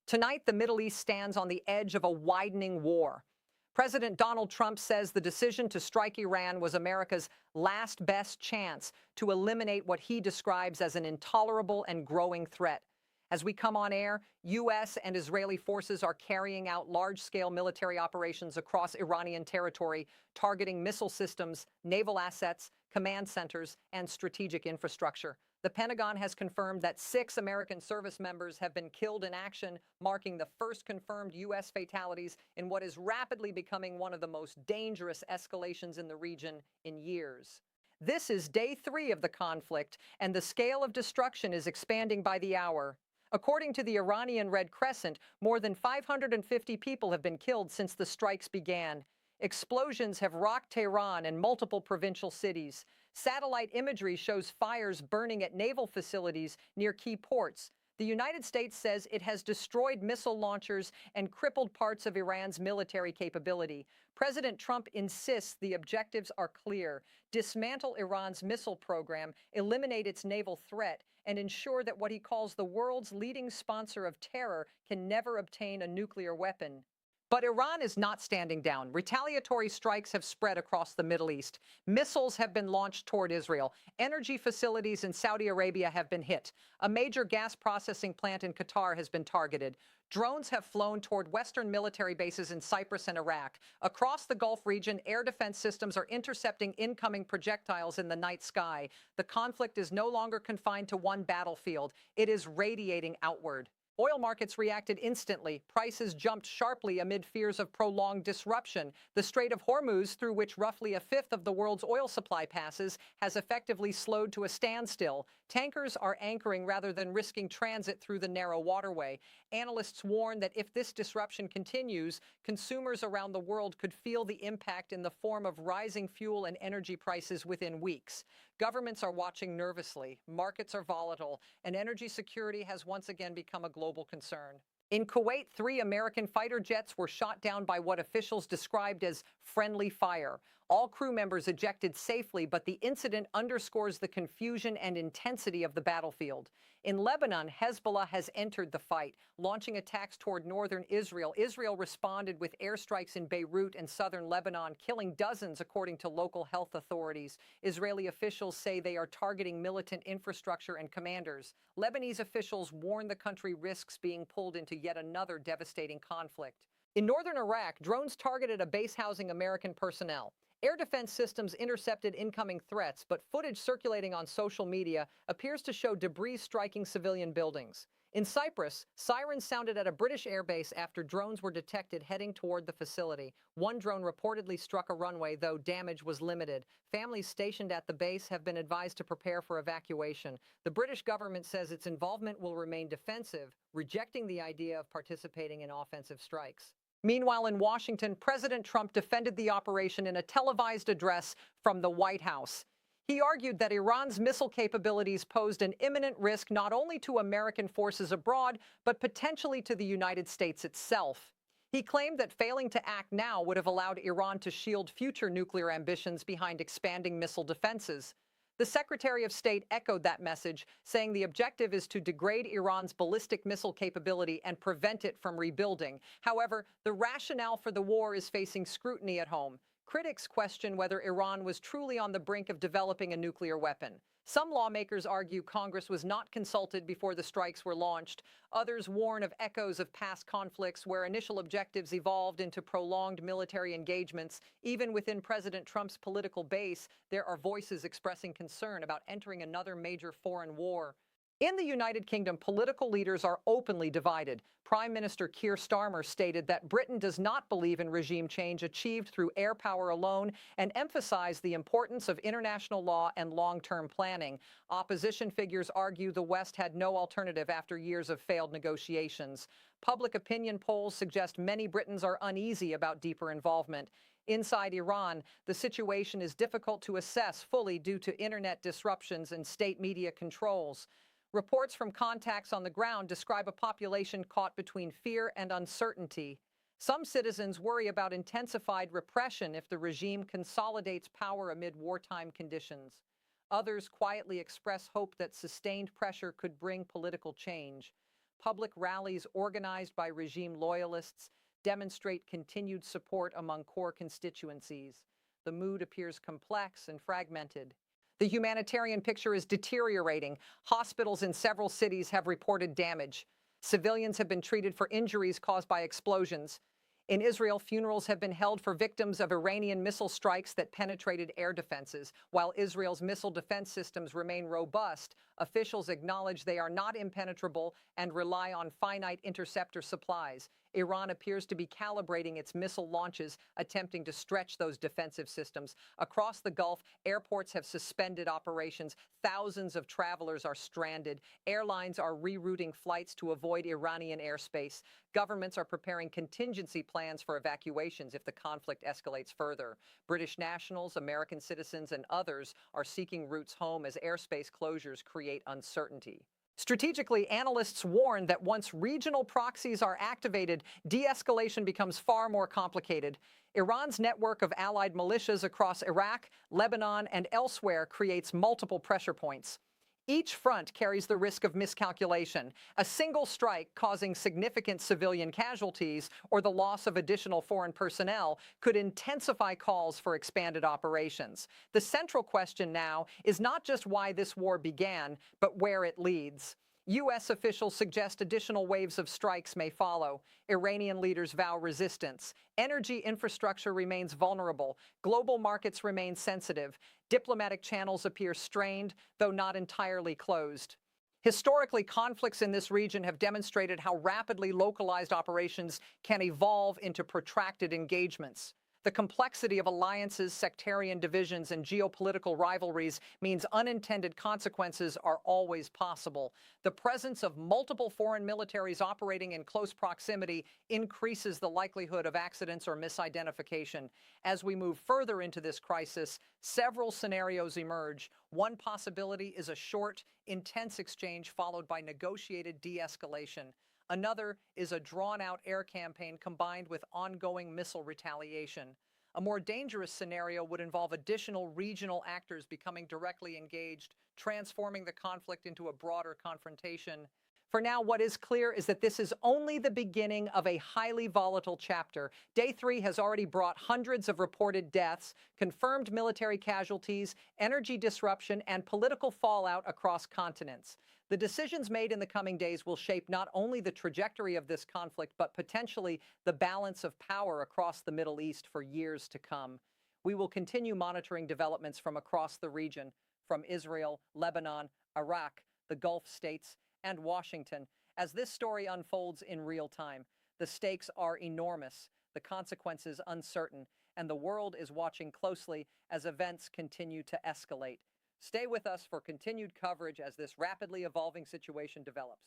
Tonight, the Middle East stands on the edge of a widening war. President Donald Trump says the decision to strike Iran was America's last best chance to eliminate what he describes as an intolerable and growing threat. As we come on air, U.S. and Israeli forces are carrying out large-scale military operations across Iranian territory, targeting missile systems, naval assets, command centers, and strategic infrastructure. The Pentagon has confirmed that 6 American service members have been killed in action, marking the first confirmed U.S. fatalities in what is rapidly becoming one of the most dangerous escalations in the region in years. This is day 3 of the conflict, and the scale of destruction is expanding by the hour. According to the Iranian Red Crescent, more than 550 people have been killed since the strikes began. Explosions have rocked Tehran and multiple provincial cities. Satellite imagery shows fires burning at naval facilities near key ports. The United States says it has destroyed missile launchers and crippled parts of Iran's military capability. President Trump insists the objectives are clear: dismantle Iran's missile program, eliminate its naval threat, and ensure that what he calls the world's leading sponsor of terror can never obtain a nuclear weapon. But Iran is not standing down. Retaliatory strikes have spread across the Middle East. Missiles have been launched toward Israel. Energy facilities in Saudi Arabia have been hit. A major gas processing plant in Qatar has been targeted. Drones have flown toward Western military bases in Cyprus and Iraq. Across the Gulf region, air defense systems are intercepting incoming projectiles in the night sky. The conflict is no longer confined to one battlefield. It is radiating outward. Oil markets reacted instantly. Prices jumped sharply amid fears of prolonged disruption. The Strait of Hormuz, through which roughly a fifth of the world's oil supply passes, has effectively slowed to a standstill. Tankers are anchoring rather than risking transit through the narrow waterway. Analysts warn that if this disruption continues, consumers around the world could feel the impact in the form of rising fuel and energy prices within weeks. Governments are watching nervously. Markets are volatile, and energy security has once again become a global concern. In Kuwait, 3 American fighter jets were shot down by what officials described as friendly fire. All crew members ejected safely, but the incident underscores the confusion and intensity of the battlefield. In Lebanon, Hezbollah has entered the fight, launching attacks toward northern Israel. Israel responded with airstrikes in Beirut and southern Lebanon, killing dozens, according to local health authorities. Israeli officials say they are targeting militant infrastructure and commanders. Lebanese officials warn the country risks being pulled into yet another devastating conflict. In northern Iraq, drones targeted a base housing American personnel. Air defense systems intercepted incoming threats, but footage circulating on social media appears to show debris striking civilian buildings. In Cyprus, sirens sounded at a British airbase after drones were detected heading toward the facility. One drone reportedly struck a runway, though damage was limited. Families stationed at the base have been advised to prepare for evacuation. The British government says its involvement will remain defensive, rejecting the idea of participating in offensive strikes. Meanwhile, in Washington, President Trump defended the operation in a televised address from the White House. He argued that Iran's missile capabilities posed an imminent risk not only to American forces abroad, but potentially to the United States itself. He claimed that failing to act now would have allowed Iran to shield future nuclear ambitions behind expanding missile defenses. The Secretary of State echoed that message, saying the objective is to degrade Iran's ballistic missile capability and prevent it from rebuilding. However, the rationale for the war is facing scrutiny at home. Critics question whether Iran was truly on the brink of developing a nuclear weapon. Some lawmakers argue Congress was not consulted before the strikes were launched. Others warn of echoes of past conflicts where initial objectives evolved into prolonged military engagements. Even within President Trump's political base, there are voices expressing concern about entering another major foreign war. In the United Kingdom, political leaders are openly divided. Prime Minister Keir Starmer stated that Britain does not believe in regime change achieved through air power alone and emphasized the importance of international law and long-term planning. Opposition figures argue the West had no alternative after years of failed negotiations. Public opinion polls suggest many Britons are uneasy about deeper involvement. Inside Iran, the situation is difficult to assess fully due to internet disruptions and state media controls. Reports from contacts on the ground describe a population caught between fear and uncertainty. Some citizens worry about intensified repression if the regime consolidates power amid wartime conditions. Others quietly express hope that sustained pressure could bring political change. Public rallies organized by regime loyalists demonstrate continued support among core constituencies. The mood appears complex and fragmented. The humanitarian picture is deteriorating. Hospitals in several cities have reported damage. Civilians have been treated for injuries caused by explosions. In Israel, funerals have been held for victims of Iranian missile strikes that penetrated air defenses. While Israel's missile defense systems remain robust, officials acknowledge they are not impenetrable and rely on finite interceptor supplies. Iran appears to be calibrating its missile launches, attempting to stretch those defensive systems. Across the Gulf, airports have suspended operations. Thousands of travelers are stranded. Airlines are rerouting flights to avoid Iranian airspace. Governments are preparing contingency plans for evacuations if the conflict escalates further. British nationals, American citizens, and others are seeking routes home as airspace closures create uncertainty. Strategically, analysts warn that once regional proxies are activated, de-escalation becomes far more complicated. Iran's network of allied militias across Iraq, Lebanon, and elsewhere creates multiple pressure points. Each front carries the risk of miscalculation, a single strike causing significant civilian casualties or the loss of additional foreign personnel could intensify calls for expanded operations. The central question now is not just why this war began, but where it leads. U.S. officials suggest additional waves of strikes may follow. Iranian leaders vow resistance. Energy infrastructure remains vulnerable. Global markets remain sensitive. Diplomatic channels appear strained, though not entirely closed. Historically, conflicts in this region have demonstrated how rapidly localized operations can evolve into protracted engagements. The complexity of alliances, sectarian divisions, and geopolitical rivalries means unintended consequences are always possible. The presence of multiple foreign militaries operating in close proximity increases the likelihood of accidents or misidentification. As we move further into this crisis, several scenarios emerge. One possibility is a short, intense exchange followed by negotiated de-escalation. Another is a drawn-out air campaign combined with ongoing missile retaliation. A more dangerous scenario would involve additional regional actors becoming directly engaged, transforming the conflict into a broader confrontation. For now, what is clear is that this is only the beginning of a highly volatile chapter. Day 3 has already brought hundreds of reported deaths, confirmed military casualties, energy disruption, and political fallout across continents. The decisions made in the coming days will shape not only the trajectory of this conflict, but potentially the balance of power across the Middle East for years to come. We will continue monitoring developments from across the region, from Israel, Lebanon, Iraq, the Gulf states, and Washington, as this story unfolds in real time. The stakes are enormous, the consequences uncertain, and the world is watching closely as events continue to escalate. Stay with us for continued coverage as this rapidly evolving situation develops.